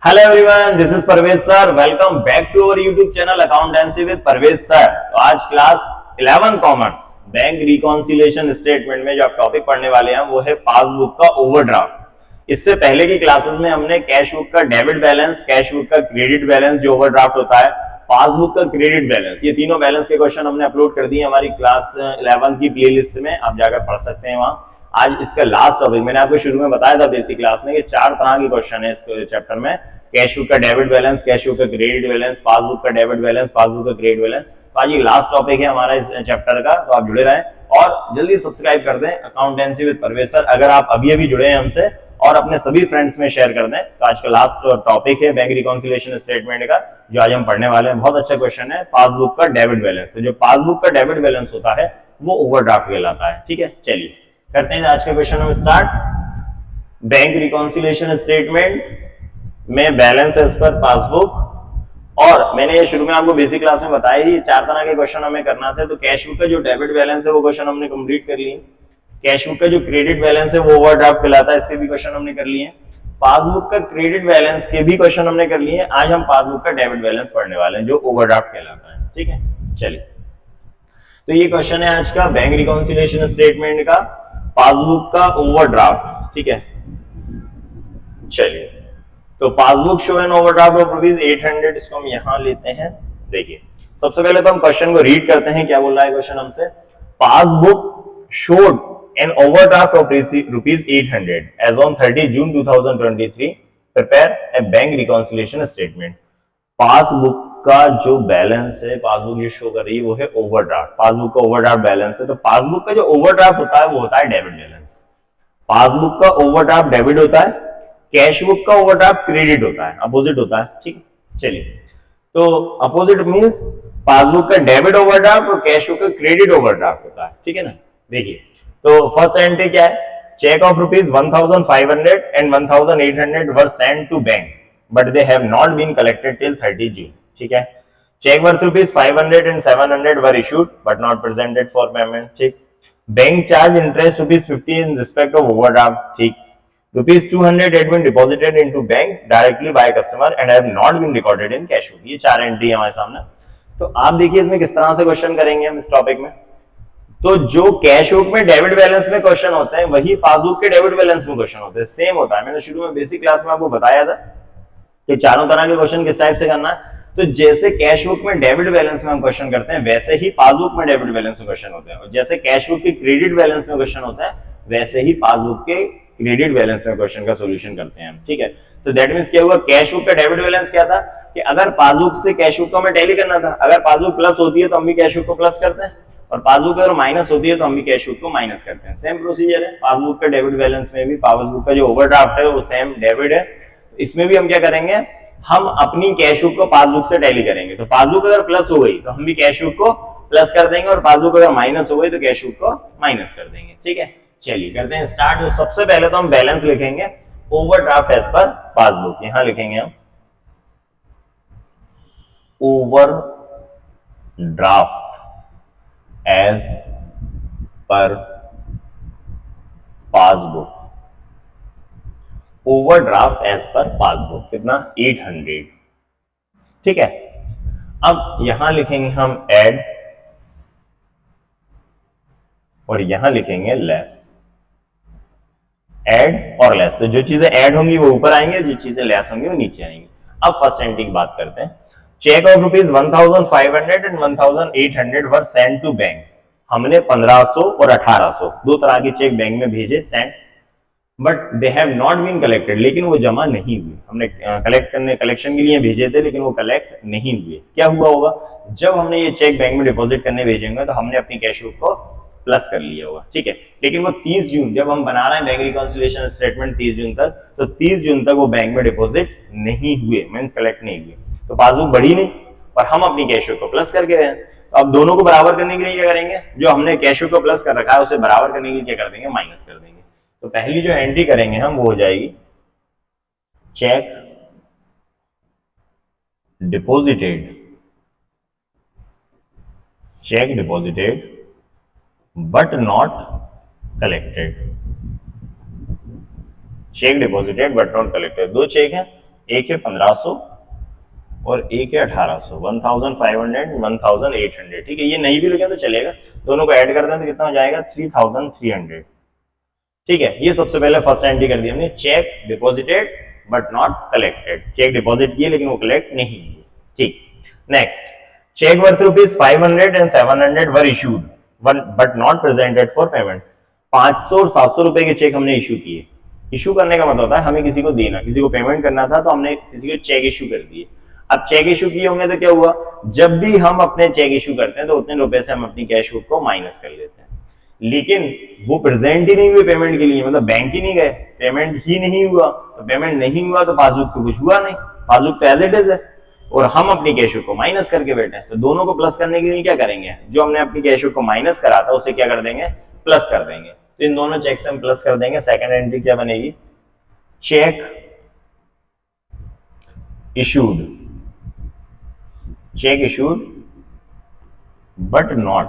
Hello everyone, this is Parvez sir. Welcome back to our YouTube channel accountancy with Parvez sir. तो आज class 11 commerce bank reconciliation statement में जो आप topic पढ़ने वाले हैं वो है पासबुक का ओवरड्राफ्ट। इससे पहले की क्लासेस में हमने कैश बुक का डेबिट बैलेंस, कैश बुक का क्रेडिट बैलेंस जो ओवरड्राफ्ट होता है, पासबुक का क्रेडिट बैलेंस, ये तीनों बैलेंस के क्वेश्चन हमने अपलोड कर दिए हमारी क्लास 11 की प्लेलिस्ट में। आप जाकर पढ़ सकते हैं वहां। आज इसका लास्ट टॉपिक, मैंने आपको शुरू में बताया था बेसिक क्लास में कि 4 तरह के क्वेश्चन है इस चैप्टर में। कैश बुक का डेबिट बैलेंस, कैश बुक का क्रेडिट बैलेंस, पासबुक का डेबिट बैलेंस, पासबुक का क्रेडिट बैलेंस। तो आज ये लास्ट टॉपिक है हमारा इस चैप्टर का, तो आप जुड़े रहें और जल्दी सब्सक्राइब कर दें अकाउंटेंसी विद परवेज सर। अगर आप अभी अभी जुड़े हैं हमसे और अपने सभी फ्रेंड्स में शेयर कर दें। तो आज का लास्ट टॉपिक है बैंक रिकॉन्सिलिएशन स्टेटमेंट का, जो आज हम पढ़ने वाले हैं। बहुत अच्छा क्वेश्चन है, पासबुक का डेबिट बैलेंस। तो जो पासबुक का डेबिट बैलेंस होता है वो ओवरड्राफ्ट कहलाता है। ठीक है, चलिए करते हैं आज का क्वेश्चन हम स्टार्ट। बैंक रिकॉन्सिलिएशन स्टेटमेंट में बैलेंस एज पर पासबुक, और मैंने ये शुरू में आपको बेसिक क्लास में बताया ही 4 तरह के क्वेश्चन हमें करना थे। तो कैश बुक का जो डेबिट बैलेंस है वो क्वेश्चन हमने कंप्लीट कर लिए। कैश बुक का जो क्रेडिट बैलेंस है वो ओवरड्राफ्ट कहलाता है, इसके भी क्वेश्चन हमने कर लिए। पासबुक का क्रेडिट बैलेंस के भी क्वेश्चन हमने कर लिए। आज हम पासबुक का डेबिट बैलेंस पढ़ने वाले हैं जो ओवरड्राफ्ट कहलाता है। ठीक है, चलिए। तो ये क्वेश्चन है आज का बैंक रिकॉन्सिलिएशन स्टेटमेंट का, पासबुक का ओवरड्राफ्ट। ठीक है, चलिए। तो passbook show N overdraft of rupees 800, इसको हम यहां लेते हैं। देखिए, सबसे पहले तो हम क्वेश्चन को रीड करते हैं, क्या बोल रहा है क्वेश्चन हमसे। Passbook showed an overdraft of rupees 800 as on 30 June 2023, prepare a bank reconciliation statement. Passbook का जो बैलेंस है, पासबुक जो शो कर रही है वो है ओवरड्राफ्ट। पासबुक का ओवरड्राफ्ट बैलेंस है। तो पासबुक का जो ओवरड्राफ्ट होता है वो होता है डेबिट बैलेंस। पासबुक का ओवरड्राफ्ट डेबिट होता है, कैश बुक का ओवरड्राफ्ट क्रेडिट होता है, अपोजिट होता है। ठीक है, चलिए। तो अपोजिट मींस पासबुक का डेबिट ओवरड्राफ्ट और कैश बुक का क्रेडिट ओवरड्राफ्ट होता है। ठीक है ना। देखिए, तो फर्स्ट एंट्री क्या है। Cheque of rupees 1500 and 1800 were send to bank but they have not been collected till 30 June. ठीक है। Cheque worth rupees 500 and 700 were issued but not presented for payment. ठीक। Bank charge interest rupees 50 in respect of overdraft. ठीक। Rupees 200 had been deposited into bank directly by customer and have not been recorded in cash book. ये 4 entry हमारे सामने। तो आप देखिए इसमें किस तरह से क्वेश्चन करेंगे हम इस टॉपिक में। तो जो कैश बुक में डेबिट बैलेंस में क्वेश्चन होते हैं वही पासबुक के डेबिट बैलेंस में क्वेश्चन होते हैं, सेम होता है। मैंने शुरू में बेसिक क्लास में आपको बताया था कि चारों तरह के क्वेश्चन किस टाइप से करना है। तो जैसे कैश बुक में डेबिट बैलेंस में हम क्वेश्चन करते हैं वैसे ही पासबुक में डेबिट बैलेंस में क्वेश्चन होते हैं, और जैसे कैश बुक के क्रेडिट बैलेंस में क्वेश्चन होता है वैसे ही पासबुक के क्रेडिट बैलेंस में क्वेश्चन का सॉल्यूशन करते हैं हम। ठीक है। तो दैट मींस क्या हुआ, कैश बुक का डेबिट बैलेंस क्या था कि अगर पासबुक से कैश बुक को हमें टैली करना था, अगर पासबुक प्लस होती है तो हम भी कैश बुक को प्लस करते हैं, और पासबुक अगर माइनस होती है तो हम भी कैश बुक को माइनस करते हैं। सेम प्रोसीजर है पासबुक का डेबिट बैलेंस में भी। पासबुक का जो ओवरड्राफ्ट है वो सेम डेबिट है, इसमें भी हम क्या करेंगे, हम अपनी कैश बुक को पासबुक से टैली करेंगे। तो पासबुक अगर प्लस हो गई तो हम भी कैश बुक को प्लस कर देंगे, और पासबुक अगर माइनस हो गई तो कैश बुक को माइनस कर देंगे। ठीक है, चलिए करते हैं स्टार्ट। तो सबसे पहले तो हम बैलेंस लिखेंगे ओवरड्राफ्ट एज पर पासबुक। यहां लिखेंगे हम overdraft as per passbook. Overdraft as per passbook कितना, 800। ठीक है। अब यहां लिखेंगे हम ऐड, और यहां लिखेंगे लेस। ऐड और लेस, तो जो चीजें ऐड होंगी वो ऊपर आएंगे, जो चीजें लेस होंगी वो नीचे आएंगी। अब फर्स्ट एंट्री की बात करते हैं। Cheque of rupees 1500 and 1800 were send to bank. हमने 1500 और 1800 दो तरह के चेक बैंक में भेजे, send, but they have not been collected, लेकिन वो जमा नहीं हुए। हमने कलेक्शन के लिए भेजे थे लेकिन वो कलेक्ट नहीं हुए। क्या हुआ होगा, जब हमने ये चेक बैंक में डिपॉजिट करने भेजेंगे तो हमने अपनी कैश बुक को प्लस कर लिया होगा। ठीक है। लेकिन वो 30 जून, जब हम बना रहे हैं बैंक रिकॉन्सिलिएशन स्टेटमेंट 30 जून तक, तो 30 जून तक वो बैंक में डिपॉजिट नहीं हुए, मींस कलेक्ट नहीं हुए, तो पासबुक बढ़ी नहीं, और हम अपनी कैश बुक को प्लस करके गए। तो अब दोनों को बराबर करने के लिए क्या करेंगे, जो हमने कैश बुक को प्लस कर रखा है उसे बराबर करने के लिए क्या कर देंगे, माइनस कर देंगे। तो पहली जो एंट्री करेंगे हम वो हो जाएगी check deposited, check deposited but not collected। Check deposited but not collected, दो चेक हैं, एक है 1500 और एक है 1800, 1500, 1800, ठीक है। ये नहीं भी लिखे तो चलेगा, दोनों को ऐड करते हैं तो कितना हो जाएगा 3300, ठीक है। ये सबसे पहले फर्स्ट एंट्री कर दी हमने, cheque deposited but not collected, cheque deposit किए लेकिन वो कलेक्ट नहीं हुए, ठीक। Next, cheque worth ₹500 and 700 were issued but not presented for payment. 500 और 700 रुपए के चेक हमने इशू किए। इशू करने का मतलब होता है हमें किसी को देना, किसी को पेमेंट करना था तो हमने किसी को चेक इशू कर दिए। अब चेक इशू किए होंगे तो क्या हुआ, जब भी हम अपने चेक इशू करते हैं तो उतने रुपए से हम अपनी कैश बुक को माइनस कर लेते हैं, लेकिन वो प्रेजेंट ही नहीं हुए पेमेंट के लिए, मतलब बैंक ही नहीं गए, पेमेंट ही नहीं हुआ, तो पेमेंट नहीं हुआ तो पासबुक तो कुछ हुआ नहीं, पासबुक तो एज इट इज है, और हम अपनी कैश बुक को माइनस करके बैठे हैं। तो दोनों को प्लस करने के लिए क्या करेंगे, जो हमने अपनी कैश बुक को माइनस करा था उसे क्या कर देंगे, प्लस कर देंगे। तो इन दोनों चेक से हम प्लस कर देंगे। सेकंड एंट्री क्या बनेगी, check issued, check issued but not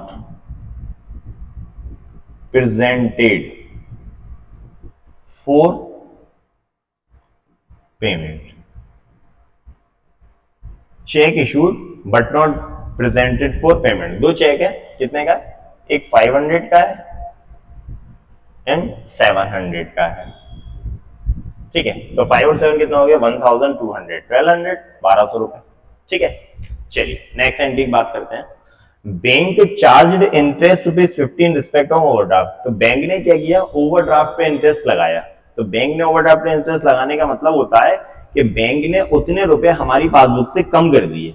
presented for payment, check issued but not presented for payment. दो चेक है, कितने का, एक 500 का है एंड 700 का है, ठीक है। तो 5 और 7 कितना हो गया, 1200, 1200 रुपए, ठीक है। चलिए नेक्स्ट एंट्री की बात करते हैं। Bank charged interest ₹15 in respect of overdraft. तो बैंक ने क्या किया, ओवरड्राफ्ट पे इंटरेस्ट लगाया। तो बैंक ने ओवरड्राफ्ट पे इंटरेस्ट लगाने का मतलब होता है कि बैंक ने उतने रुपए हमारी पासबुक से कम कर दिए।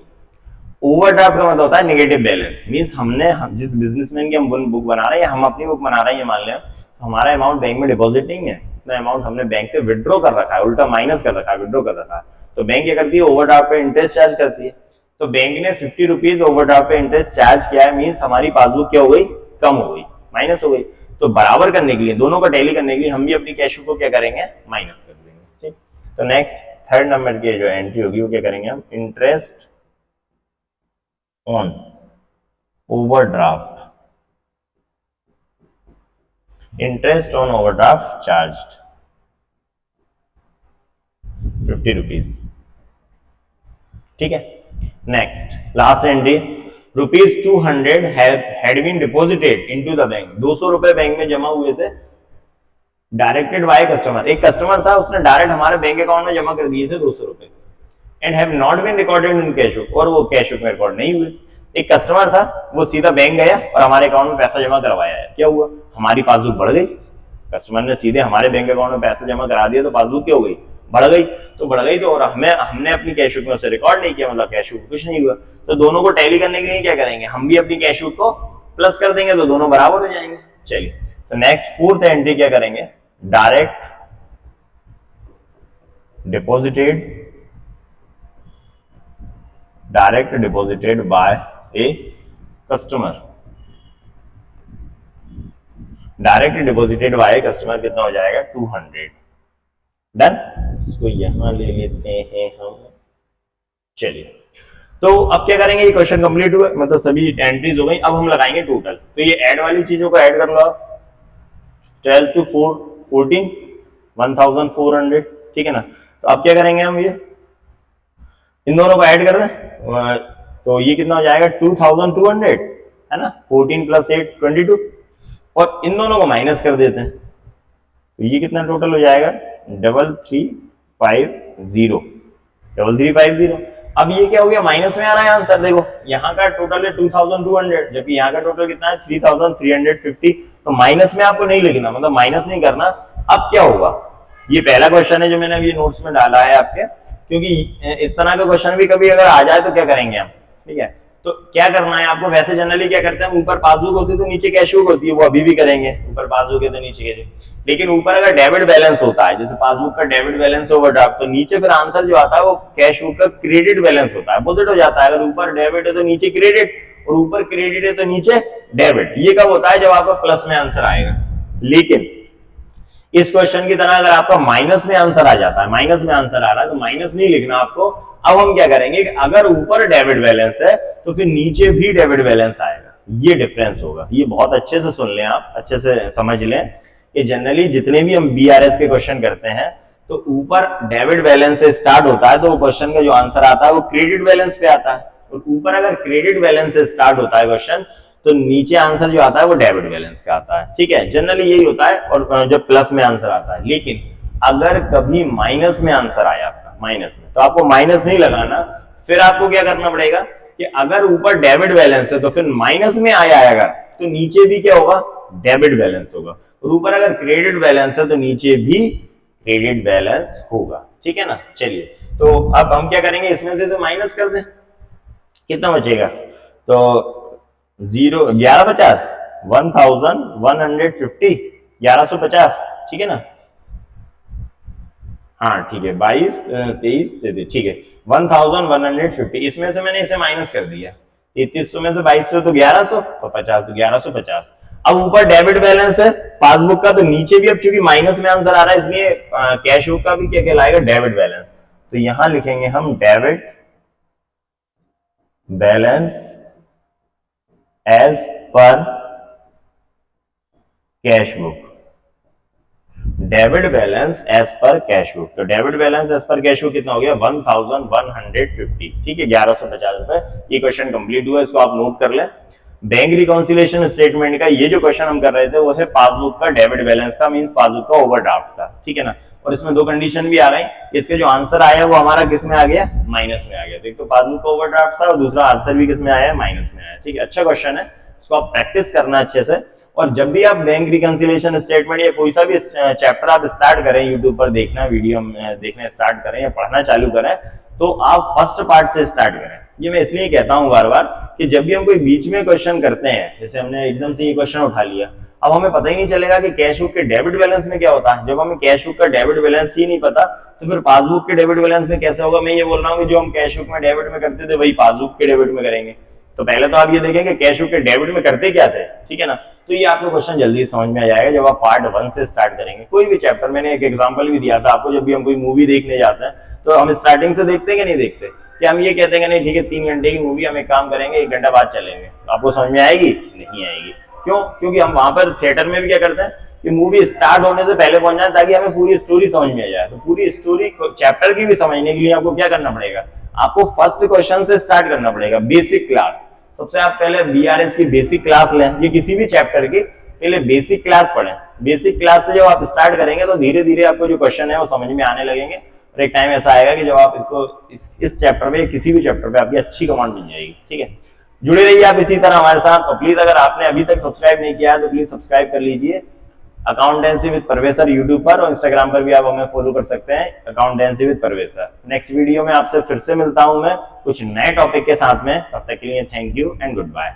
ओवरड्राफ्ट का मतलब होता है नेगेटिव बैलेंस, मींस हमने जिस बिजनेसमैन की हम बुक बना रहे हैं, हम अपनी बुक बना रहे हैं, ये मान लें हमारा अमाउंट बैंक में डिपॉजिट नहीं है, इतना अमाउंट हमने बैंक से विड्रॉ कर रखा है, उल्टा माइनस कर रखा है, विड्रॉ कर रखा है। तो बैंक क्या करती है, ओवरड्राफ्ट पे इंटरेस्ट चार्ज करती है। तो बैंक ने 50 रुपीज ओवरड्राफ्ट पे इंटरेस्ट चार्ज किया है, मींस हमारी पासबुक क्या हो गई, कम हो गई, माइनस हो गई। तो बराबर करने के लिए, दोनों को टैली करने के लिए हम भी अपनी कैश को क्या करेंगे, माइनस कर देंगे, ठीक। तो नेक्स्ट थर्ड नंबर की जो एंट्री होगी वो क्या करेंगे हम, interest on overdraft, interest on overdraft charged 50 rupees, ठीक है। Next last entry, ₹200 had been deposited into the bank. 200 रुपए बैंक में जमा हुए थे, डायरेक्टेड बाय कस्टमर, एक कस्टमर था उसने डायरेक्ट हमारे बैंक अकाउंट में जमा कर दिए थे 200 रुपए, and have not been recorded in cash book, और वो कैश बुक में रिकॉर्ड नहीं हुए। एक कस्टमर था वो सीधा बैंक गया और हमारे अकाउंट में पैसा जमा करवाया है, क्या हुआ, हमारी पासबुक बढ़ गई। कस्टमर ने सीधे हमारे बैंक अकाउंट में पैसा जमा करा दिया तो पासबुक क्या हो गई, बढ़ गई। तो बढ़ गई तो, और हमने अपनी कैश बुक में उसे रिकॉर्ड नहीं किया, मतलब कैश बुक कुछ नहीं हुआ। तो दोनों को टैली करने के लिए क्या करेंगे, हम भी अपनी कैश बुक को प्लस कर देंगे तो दोनों बराबर हो जाएंगे। चलिए तो नेक्स्ट फोर्थ एंट्री क्या करेंगे, direct deposited bye a customer, direct deposited by customer कितना हो जाएगा, 200। डन, इसको यहां ले लेते हैं हम। चलिए तो अब क्या करेंगे, ये क्वेश्चन कंप्लीट हुआ, मतलब सभी एंट्रीज हो गई। अब हम लगाएंगे टोटल, तो ये ऐड वाली चीजों को ऐड कर लो, 12 to 4 14 1400, ठीक है ना। तो अब क्या करेंगे हम, ये इन दोनों को ऐड कर दें, तो ये कितना हो जाएगा 2200, है ना, 14 + 8 22, और इन दोनों को माइनस कर देते हैं, तो ये कितना टोटल हो जाएगा 3350। अब ये क्या हो गया, माइनस में आ रहा है आंसर, देखो यहाँ का टोटल है 2200, जबकि यहाँ का टोटल कितना है 3350। तो माइनस में आपको नहीं लिखना, मतलब माइनस नहीं करना। अब क्या होगा, ये पहला क्वेश्चन है जो मैंने अभी नोट्स में डाला है आपके, क्योंकि इस तरह का क्वेश्चन भी कभी अगर आ जाए तो क्या करेंगे हम, ठीक है। तो क्या करना है आपको, वैसे जनरली क्या करते हैं, ऊपर पासबुक होती है तो नीचे कैश बुक होती है, वो अभी भी करेंगे, ऊपर पासबुक है तो नीचे कैश। लेकिन ऊपर अगर डेबिट बैलेंस होता है, जैसे पासबुक का डेबिट बैलेंस ओवरड्राफ्ट, तो नीचे फिर आंसर जो आता है वो कैश बुक का क्रेडिट बैलेंस होता है, अपोजिट हो जाता है। अगर ऊपर डेबिट है तो नीचे क्रेडिट, और ऊपर क्रेडिट है तो नीचे डेबिट। ये कब होता है, जब आपका प्लस में आंसर आएगा। लेकिन इस क्वेश्चन की तरह अगर आपका माइनस में आंसर आ जाता है, माइनस में आंसर आ रहा है, तो माइनस नहीं लिखना आपको। अब हम क्या करेंगे, अगर ऊपर डेबिट बैलेंस है तो फिर नीचे भी डेबिट बैलेंस आएगा, ये डिफरेंस होगा। ये बहुत अच्छे से सुन लें आप, अच्छे से समझ लें कि जनरली जितने भी हम बीआरएस के क्वेश्चन करते हैं तो ऊपर डेबिट बैलेंस से स्टार्ट होता है तो वो क्वेश्चन का जो आंसर आता है वो क्रेडिट बैलेंस पे आता है, और ऊपर अगर क्रेडिट बैलेंस से स्टार्ट होता है क्वेश्चन तो नीचे आंसर जो आता है वो डेबिट बैलेंस का आता है। ठीक है, जनरली यही होता है, और जब प्लस में आंसर आता है। लेकिन अगर कभी माइनस में आंसर आया आपका, माइनस में, तो आपको माइनस नहीं लगाना, फिर आपको क्या करना पड़ेगा कि अगर ऊपर डेबिट बैलेंस है तो फिर माइनस में आया अगर, तो नीचे भी क्या होगा, डेबिट बैलेंस होगा, और ऊपर अगर क्रेडिट बैलेंस है तो नीचे भी क्रेडिट बैलेंस होगा। ठीक है ना। चलिए, तो अब हम क्या करेंगे, इसमें से माइनस कर दें, कितना बचेगा, तो 1150, 1150, 1150, ठीक है ना। हाँ ठीक है, 22, 23, 33, ठीक है, 1150, इसमें से मैंने इसे माइनस कर दिया, 3300 में से 2200 तो 1100, तो 50 तो 1150। अब ऊपर डेबिट बैलेंस है पासबुक का, तो नीचे भी अब क्योंकि माइनस में आंसर आ रहा है इसलिए कैश बुक का भी क्या कहलाएगा, डेबिट बैलेंस। तो यहां लिखेंगे हम debit balance as per cash book, debit balance as per cash book. तो debit balance as per cash book कितना हो गया, 1150, ठीक है, 1150 रुपए। ये क्वेश्चन कंप्लीट हुआ, इसको आप नोट कर लें। बैंक रिकॉन्सिलेशन स्टेटमेंट का ये जो क्वेश्चन हम कर रहे थे वो है पासबुक का डेबिट बैलेंस था, मींस पासबुक का ओवरड्राफ्ट था। ठीक है ना। और इसमें दो कंडीशन भी आ रही, इसके जो आंसर आया वो हमारा किस में आ गया, माइनस में आ गया। तो एक तो पासबुक का ओवरड्राफ्ट था और दूसरा आंसर भी किस में आया, माइनस में आया। ठीक है, अच्छा क्वेश्चन है, इसको आप प्रैक्टिस करना अच्छे से। और जब भी आप बैंक रिकंसिलेशन स्टेटमेंट या कोई सा भी चैप्टर आप स्टार्ट करें, यूट्यूब पर देखना, वीडियो देखना स्टार्ट करें या पढ़ना चालू करें, तो आप फर्स्ट पार्ट से स्टार्ट करें। ये मैं इसलिए कहता हूं बार बार कि जब भी हम कोई बीच में क्वेश्चन करते हैं, जैसे हमने एकदम से ये क्वेश्चन उठा लिया, अब हमें पता ही नहीं चलेगा कि कैश बुक के डेबिट बैलेंस में क्या होता है। जब हमें कैश बुक का डेबिट बैलेंस ही नहीं पता तो फिर पासबुक के डेबिट बैलेंस में कैसे होगा। मैं ये बोल रहा हूँ कि जो हम कैश बुक में डेबिट में करते थे वही पासबुक के डेबिट में करेंगे। तो पहले तो आप ये देखेंगे कैश बुक के डेबिट में करते क्या थे, ठीक है ना। तो ये आपको क्वेश्चन जल्दी समझ में आ जाएगा जब आप पार्ट 1 से स्टार्ट करेंगे कोई भी चैप्टर। मैंने एक एग्जांपल भी दिया था आपको, जब भी हम कोई मूवी देखने जाते हैं तो हम स्टार्टिंग से देखते हैं कि नहीं देखते, कि हम ये कहते हैं नहीं ठीक है 3 घंटे की मूवी, हम एक काम करेंगे 1 घंटा बाद चलेंगे, आपको समझ में आएगी, नहीं आएगी। क्यों? क्योंकि हम वहां पर थिएटर में भी क्या करते हैं कि मूवी स्टार्ट होने से पहले पहुंच जाए ताकि हमें पूरी स्टोरी समझ में आ जाए। तो पूरी स्टोरी चैप्टर की भी समझने के लिए आपको क्या करना पड़ेगा, आपको फर्स्ट क्वेश्चन से स्टार्ट करना पड़ेगा। बेसिक क्लास, सबसे आप पहले बीआरएस की बेसिक क्लास लें, ये किसी भी चैप्टर की पहले बेसिक क्लास पढ़ें। बेसिक क्लास से जब आप स्टार्ट करेंगे तो धीरे धीरे आपको जो क्वेश्चन है वो समझ में आने लगेंगे, और एक टाइम ऐसा आएगा कि जब आप इसको इस चैप्टर में किसी भी चैप्टर पे आपकी अच्छी कमांड मिल जाएगी। ठीक है, जुड़े रहिए आप इसी तरह हमारे साथ। और प्लीज अगर आपने अभी तक सब्सक्राइब नहीं किया है तो प्लीज सब्सक्राइब कर लीजिए accountancy with Parvez sir YouTube पर, और इंस्टाग्राम पर भी आप हमें फॉलो कर सकते हैं accountancy with Parvez sir. Next video में आपसे फिर से मिलता हूं मैं कुछ नए टॉपिक के साथ में, तब तक के लिए thank you and good bye.